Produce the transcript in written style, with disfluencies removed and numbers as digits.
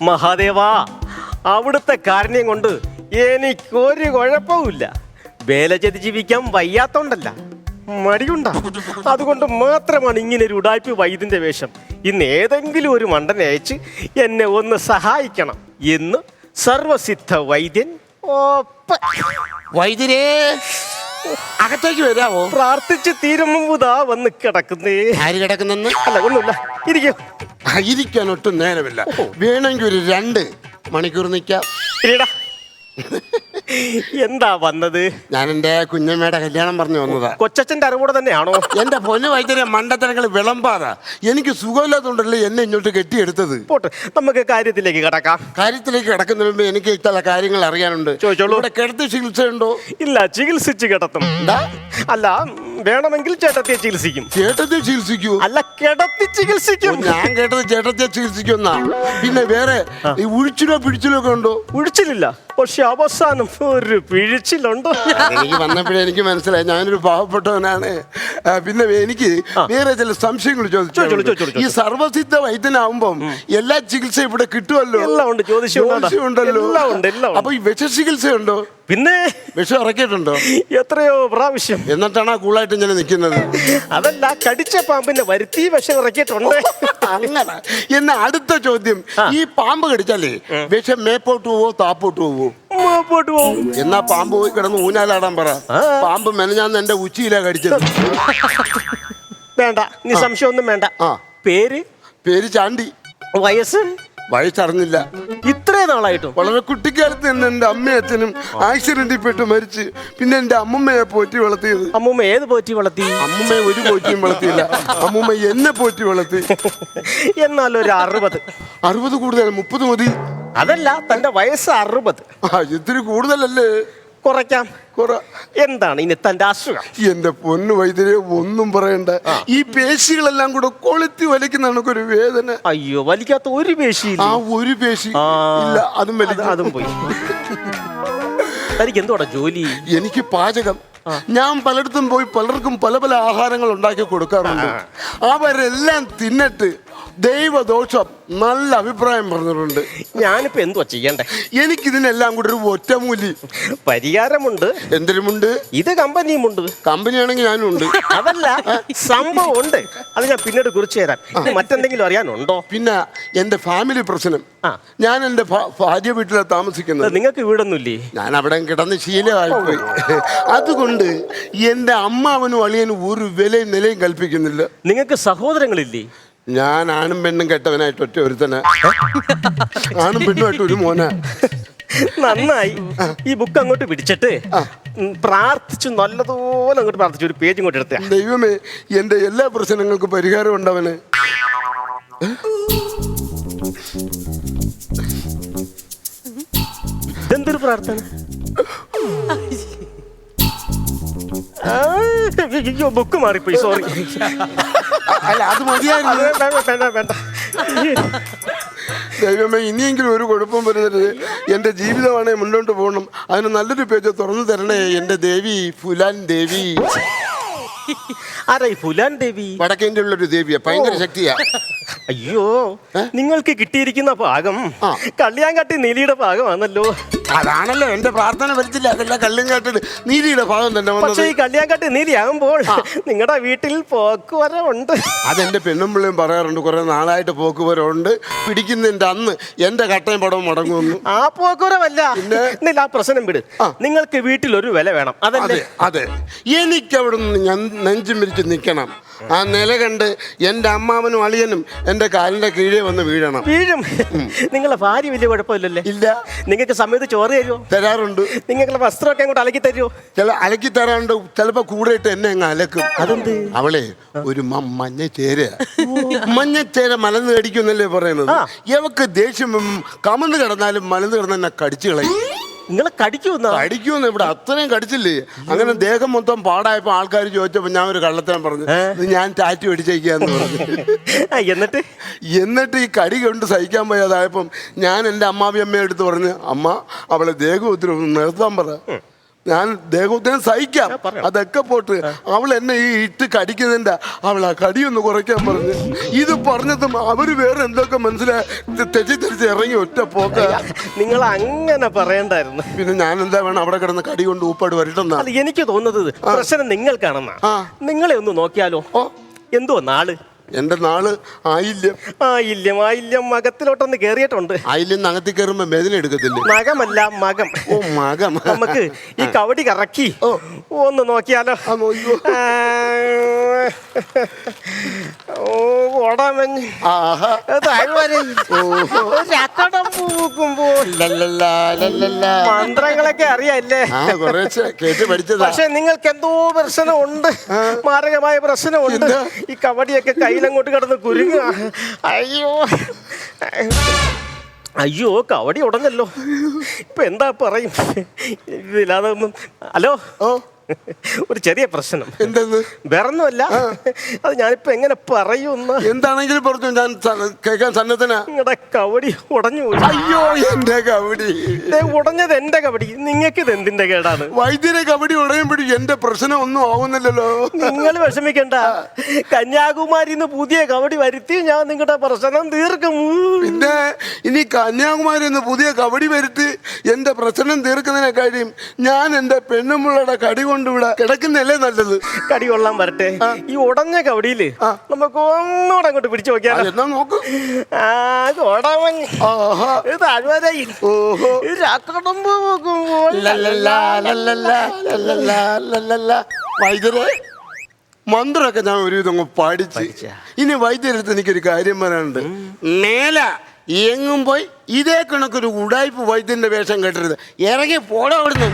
മഹാദേവാ, അവിടുത്തെ കാരുണ്യം കൊണ്ട് എനിക്കൊരു കുഴപ്പവുമില്ല. വേല ചെയ്ത് ജീവിക്കാൻ വയ്യാത്തോണ്ടല്ല, മടിയുണ്ടാ. അതുകൊണ്ട് മാത്രമാണ് ഇങ്ങനെ ഒരു ഉടായ്പ വൈദ്യന്റെ വേഷം. ഇന്ന് ഏതെങ്കിലും ഒരു മണ്ടനെ അയച്ച് എന്നെ ഒന്ന് സഹായിക്കണം എന്ന് സർവസിദ്ധ വൈദ്യൻ വൈദ്യരേ, അകത്തേക്ക് വരാവോ? പ്രാർത്ഥിച്ച് തീരുമ്പുതാ വന്ന് കിടക്കുന്നേ. ആര് കിടക്കുന്നെന്ന്? അല്ല, ഒന്നുമില്ല, ഇരിക്കോ. ഇരിക്കാൻ ഒട്ടും നേരമില്ല. വേണമെങ്കിൽ ഒരു 2 മണിക്കൂർ നിൽക്കാം. എന്താ വന്നത്? ഞാൻ എന്റെ കുഞ്ഞമ്മയുടെ കല്യാണം പറഞ്ഞു വന്നതാ. കൊച്ചച്ഛന്റെ അറിവോടെ തന്നെയാണോ? എന്റെ പൊന്നു വൈദ്യരെ, മണ്ടത്തരങ്ങൾ വിളമ്പാതാ. എനിക്ക് സുഖമില്ലാത്തതുകൊണ്ടല്ലേ എന്നെ ഇങ്ങോട്ട് കെട്ടിയെടുത്തത്. പോട്ടെ, നമുക്ക് കാര്യത്തിലേക്ക് കിടക്കാം. കാര്യത്തിലേക്ക് കിടക്കുന്നതിന് മുമ്പ് എനിക്ക് ചില കാര്യങ്ങൾ അറിയാനുണ്ട്. ചോദിച്ചോളൂ. ഇവിടെ കിടത്തി ചികിത്സയുണ്ടോ? ഇല്ല, ചികിത്സിച്ച് കിടത്തും. അല്ല, വേണമെങ്കിൽ ചേട്ടത്തെ ചികിത്സിക്കും. ചേട്ടത്തെ ചികിത്സിക്കൂ? അല്ല, കിടത്തി ചികിത്സിക്കും. ഞാൻ കേട്ടത് ചേട്ടത്തെ ചികിത്സിക്കുന്നാ. പിന്നെ വേറെ ഈ ഉഴിച്ചിലോ പിടിച്ചിലോ ഒക്കെ ഉണ്ടോ? ഉഴിച്ചിലില്ല, പക്ഷെ അവസാനം ഒരു പിഴിച്ചിലുണ്ടോ? എനിക്ക് വന്നപ്പോഴേ എനിക്ക് മനസ്സിലായി ഞാനൊരു പാവപ്പെട്ടവനാണ്. പിന്നെ എനിക്ക് വേറെ ചില സംശയങ്ങൾ ചോദിച്ചു. ഈ സർവസിദ്ധ വൈദ്യനാവുമ്പം എല്ലാ ചികിത്സയും ഇവിടെ കിട്ടുമല്ലോ? എല്ലാം ഉണ്ട്, ജ്യോതിഷമുണ്ടല്ലോ. അപ്പൊ ഈ വിഷചികിത്സയുണ്ടോ? പിന്നെ വിഷം ഇറക്കിയിട്ടുണ്ടോ? എത്രയോ പ്രാവശ്യം. എന്നിട്ടാണ് ആ കൂളായിട്ട് ഇങ്ങനെ നിൽക്കുന്നത്? അതല്ല, കടിച്ച പാമ്പിനെ വരുത്തി വിഷം ഇറക്കിയിട്ടുണ്ട്. അങ്ങനെ. എന്നാ അടുത്ത ചോദ്യം, ഈ പാമ്പ് കടിച്ചാലേ വിഷം മേപ്പോട്ട് പോവോ താപ്പോട്ട് പോവോ? പോട്ട് പോവും. എന്നാ പാമ്പ് പോയി കിടന്ന് ഊഞ്ഞാലാടാൻ പറ. പാമ്പ് മെനഞ്ഞാന്ന് എന്റെ ഉച്ചിയിലാ കടിച്ചത്. വേണ്ട, നീ സംശയം ഒന്നും വേണ്ട. പേര് ചാണ്ടി. വയസ്സറിഞ്ഞില്ല. ഇത്രേ നാളായിട്ടും? വളരെ കുട്ടിക്കാലത്ത് തന്നെ എന്റെ അമ്മയും അച്ഛനും ആക്സിഡന്റിൽ പെട്ട് മരിച്ച്. പിന്നെ എന്റെ അമ്മൂമ്മയെ പോറ്റി വളർത്തിയത്. അമ്മൂമ്മ ഏത് പോറ്റി വളർത്തി? അമ്മൂമ്മയെ ഒരു പോറ്റിയും വളർത്തിയില്ല. അമ്മൂമ്മ എന്നെ പോറ്റി വളർത്തി. എന്നാൽ ഒരു 60. 60 കൂടുതൽ, 30 മതി. അതല്ല, തന്റെ വയസ്സ് 60. ഇത്തിരി കൂടുതലല്ലേ? കുറയ്ക്കാം. എന്താണ് ഇനി തന്റെ അസുഖം? എന്റെ പൊന്നു വൈദ്യരെ, ഒന്നും പറയണ്ട. ഈ പേശികളെല്ലാം കൂടെ കൊളുത്തി വലിക്കുന്ന ഒരു വേദന. അയ്യോ, വലിക്കാത്ത ഒരു പേശി? ഒരു പേശി ഇല്ല, അതും പോയി. തനിക്ക് എന്തോടാ ജോലി? എനിക്ക് പാചകം. ഞാൻ പലയിടത്തും പോയി പലർക്കും പല പല ആഹാരങ്ങൾ ഉണ്ടാക്കി കൊടുക്കാറുണ്ട്. അവരെല്ലാം തിന്നിട്ട് ദൈവദോഷം നല്ല അഭിപ്രായം പറഞ്ഞിട്ടുണ്ട്. ഞാനിപ്പോ എന്തുവാ ചെയ്യണ്ടേ? എനിക്കിതിനെല്ലാം കൂടെ ഒരു ഒറ്റമൂലി പരിഹാരമുണ്ട്. എന്തിനുമുണ്ട്? ഇത് കമ്പനിയുമുണ്ട്. കമ്പനിയാണെങ്കിൽ ഞാനും ഉണ്ട്. അതല്ല, സംഭവം ഉണ്ട്. അത് ഞാൻ പിന്നീട് കുറിച്ച് തരാം. മറ്റെന്തെങ്കിലും അറിയാനുണ്ടോ? പിന്നെ എന്റെ ഫാമിലി പ്രശ്നം. ഞാൻ എന്റെ ഭാര്യ വീട്ടിലാണ് താമസിക്കുന്നത്. നിങ്ങൾക്ക് വീടൊന്നുമില്ലേ? ഞാൻ അവിടെ കിടന്ന് ശീലമായിപ്പോയി. അതുകൊണ്ട് എന്റെ അമ്മാവനും അളിയനും ഒരു വിലയും നിലയും കൽപ്പിക്കുന്നില്ല. നിങ്ങൾക്ക് സഹോദരങ്ങളില്ലേ? ഞാൻ ആണും പെണ്ണും കെട്ടവനായിട്ട് ഒറ്റ ഒരുത്തന. ആണും പെണ്ണുമായിട്ട് ഒരു മോന. നന്നായി. ഈ ബുക്ക് അങ്ങോട്ട് പിടിച്ചിട്ട് പ്രാർത്ഥിച്ചു, നല്ലതുപോലെ അങ്ങോട്ട് പ്രാർത്ഥിച്ചു. ഒരു പേജ് ഇങ്ങോട്ട് എടുത്ത. ദൈവമേ, എന്റെ എല്ലാ പ്രശ്നങ്ങൾക്കും പരിഹാരം ഉണ്ടവന്. എന്തൊരു പ്രാർത്ഥന? ബുക്ക് മാറിപ്പോയി, സോറി. അല്ല, അത് മതിയായിരുന്നു. വേണ്ട. ദൈവമേ, ഇനിയെങ്കിലും ഒരു കുഴപ്പം വരുന്നത്. എന്റെ ജീവിതമാണെ മുന്നോട്ട് പോകണം. അതിന് നല്ലൊരു പേജ് തുറന്നു തരണേ എന്റെ ദേവി. ഫുലാൻ ദേവി. ആരാ ഈ ഫുലാൻ ദേവി? വടക്കേന്റെ ഉള്ളൊരു ദേവിയാ, ഭയങ്കര ശക്തിയാ. അയ്യോ, നിങ്ങൾക്ക് കിട്ടിയിരിക്കുന്ന ഭാഗം കള്ളിയാങ്കാട്ടി നീലിയുടെ ഭാഗമാണല്ലോ. അതാണല്ലോ എന്റെ പ്രാർത്ഥന വരത്തില്ല. അതല്ല, കള്ളിയാങ്കാട്ടിൽ നീലിയുടെ ഭാഗം തന്നെ. പക്ഷേ ഈ കള്ളിയാങ്കാട്ടി നീലിയാകുമ്പോൾ നിങ്ങളുടെ വീട്ടിൽ പോക്കുവരവുണ്ട്. അതെന്റെ പെണ്ണുമ്പിള്ളയും പറയാറുണ്ട്. കുറെ നാളായിട്ട് പോക്കുവരവുണ്ട്. പിടിക്കുന്നതിന്റെ അന്ന് എന്റെ കട്ടയും പടവും മടങ്ങുന്നു. ആ പോക്കുവരവല്ല, ആ പ്രശ്നം വിട്. നിങ്ങൾക്ക് വീട്ടിൽ ഒരു വില വേണം. അതല്ലേ? അതെ, എനിക്കവിടെ നിന്ന് നെഞ്ചും വിരിച്ച് നിൽക്കണം. ആ നില കണ്ട് എന്റെ അമ്മാവനും അളിയനും എന്റെ കാലിന്റെ കീഴേ വന്ന് വീഴണം. വീഴും. നിങ്ങളെ ഭാര്യ വലിയ കുഴപ്പമില്ലല്ലേ? ഇല്ല. നിങ്ങൾക്ക് സമയത്ത് ചോറ് തരുമോ? തരാറുണ്ട്. നിങ്ങളുടെ വസ്ത്രമൊക്കെ അങ്ങോട്ട് അലക്കി തരുമോ? അലക്കി തരാറുണ്ട്. ചിലപ്പോ കൂടെ ഇട്ട് എന്നെ അങ്ങ് അലക്കും. അതെന്ത്? അവളെ ഒരു മഞ്ഞച്ചേര മലന്ന് കടിക്കുന്നല്ലേ പറയുന്നത്. ഇവക്ക് ദേഷ്യം കമന്ന് കിടന്നാലും മലന്ന് കിടന്ന് എന്നെ കടിച്ചു കളയും. നിങ്ങളെ കടിക്കൂന്ന് ഇവിടെ അത്രയും കടിച്ചില്ലേ. അങ്ങനെ ദേഹം മൊത്തം പാടായപ്പോ ആൾക്കാർ ചോദിച്ചപ്പോ ഞാൻ ഒരു കള്ളത്തരം പറഞ്ഞു. ഞാൻ ടാറ്റു അടിച്ചേക്കാന്ന് പറഞ്ഞു. എന്നിട്ട് ഈ കടി കൊണ്ട് സഹിക്കാൻ പോയതായപ്പം ഞാൻ എൻ്റെ അമ്മാവി അമ്മയെ എടുത്ത് പറഞ്ഞു, അമ്മ അവളെ ദേഹം ഒത്തിരി നിർത്താൻ പറ. ഞാൻ ദേഹോദ്യം സഹിക്കാം, ആ, പറയാം. അതൊക്കെ പോട്ട്. അവൾ എന്നെ ഈ ഇട്ട് കടിക്കുന്നതിന്റെ അവൾ ആ കടിയൊന്ന് കുറയ്ക്കാൻ പറഞ്ഞു. ഇത് പറഞ്ഞതും അവര് വേറെ എന്തൊക്കെ മനസ്സിലായി തെറ്റിദ്ധരിച്ച് ഇറങ്ങി ഒറ്റ പോക്ക. നിങ്ങൾ അങ്ങനെ പറയണ്ടായിരുന്നു. പിന്നെ ഞാൻ എന്താ വേണം അവിടെ കിടന്ന് കടി കൊണ്ട് ഊപ്പാട് വരട്ടെന്നാ. അത് എനിക്ക് തോന്നുന്നത് പ്രശ്നം നിങ്ങൾക്കാണെന്നാ. ആ. നിങ്ങളെ ഒന്ന് നോക്കിയാലോ? എന്തോ നാള് എന്റെ നാള് ആയില്യം. ആയില്യം മകത്തിലോട്ടൊന്ന് കേറിയിട്ടുണ്ട്. ആയില്യം നഗത്തി കയറുമ്പോ വേദന എടുക്കത്തില്ലേ? മകമല്ല മകം. ഓ മകം. നമുക്ക് ഈ കവടി കറക്കി ഒന്ന് നോക്കിയാലോ? ആ നോക്കിയോ. ഓ ഓടാമഞ്ഞ് ആഹാ. മന്ത്രങ്ങളൊക്കെ അറിയാല്ലേ? ആ കുറേശ്ശെ കേട്ട് പഠിച്ചതാ. പക്ഷെ നിങ്ങൾക്ക് എന്തോ പ്രശ്നമുണ്ട്, മാരകമായ പ്രശ്നമുണ്ട്. ഈ കബഡിയൊക്കെ കയ്യിലങ്ങോട്ട് കിടന്ന് കുരുങ്ങുക. അയ്യോ കവടി ഉടഞ്ഞല്ലോ. ഇപ്പൊ എന്താ പറയും ഇതില്ലാതെ. ഹലോ, ഒരു ചെറിയ പ്രശ്നം. എന്തെന്ന്? വേറൊന്നുമല്ല, അത് ഞാനിപ്പോ എങ്ങനെ പറയുന്ന. എന്താണെങ്കിലും പറഞ്ഞു, ഞാൻ കേൾക്കാൻ സന്നദ്ധനാ. നിങ്ങളുടെ കവടി ഉടഞ്ഞു പോയി. അയ്യോ എന്റെ കബഡി ഉടഞ്ഞത് എന്റെ കബഡി, നിങ്ങൾക്ക് ഇത് എന്തിന്റെ കേടാണ്? വൈദ്യരെ കബഡി ഉടയുമ്പോഴും എന്റെ പ്രശ്നം ഒന്നും ആവുന്നില്ലല്ലോ. നിങ്ങൾ വിഷമിക്കണ്ട, കന്യാകുമാരിന്ന് പുതിയ കബഡി വരുത്തി ഞാൻ നിങ്ങളുടെ പ്രശ്നം തീർക്കും. പിന്നെ ഇനി കന്യാകുമാരി എന്ന് പുതിയ കബഡി വരുത്തി എന്റെ പ്രശ്നം തീർക്കുന്നതിനെ കാര്യം ഞാൻ എന്റെ പെണ്ണുമ്പിള്ളയുടെ കടി കൊണ്ട് ഇവിടെ കിടക്കുന്നല്ലേ നല്ലത്. കടി കൊള്ളാൻ വരട്ടെ. ഈ ഉടഞ്ഞ കബഡിയില് നമുക്ക് ഒന്നുകൂടെ അങ്ങോട്ട് പിടിച്ചു നോക്കിയാലോ? എന്നാ നോക്ക്. വൈദ്യരെ മന്ത്രമൊക്കെ ഞാൻ ഒരു ഇതങ്ങ് പഠിച്ച്. ഇനി വൈദ്യരടുത്ത് എനിക്കൊരു കാര്യം പറയാനുണ്ട്. മേല എങ്ങും പോയി ഇതേ കണക്കൊരു ഉടായ്പ വൈദ്യന്റെ വേഷം കെട്ടരുത്. ഇറങ്ങി പോടാ അവിടുന്ന്.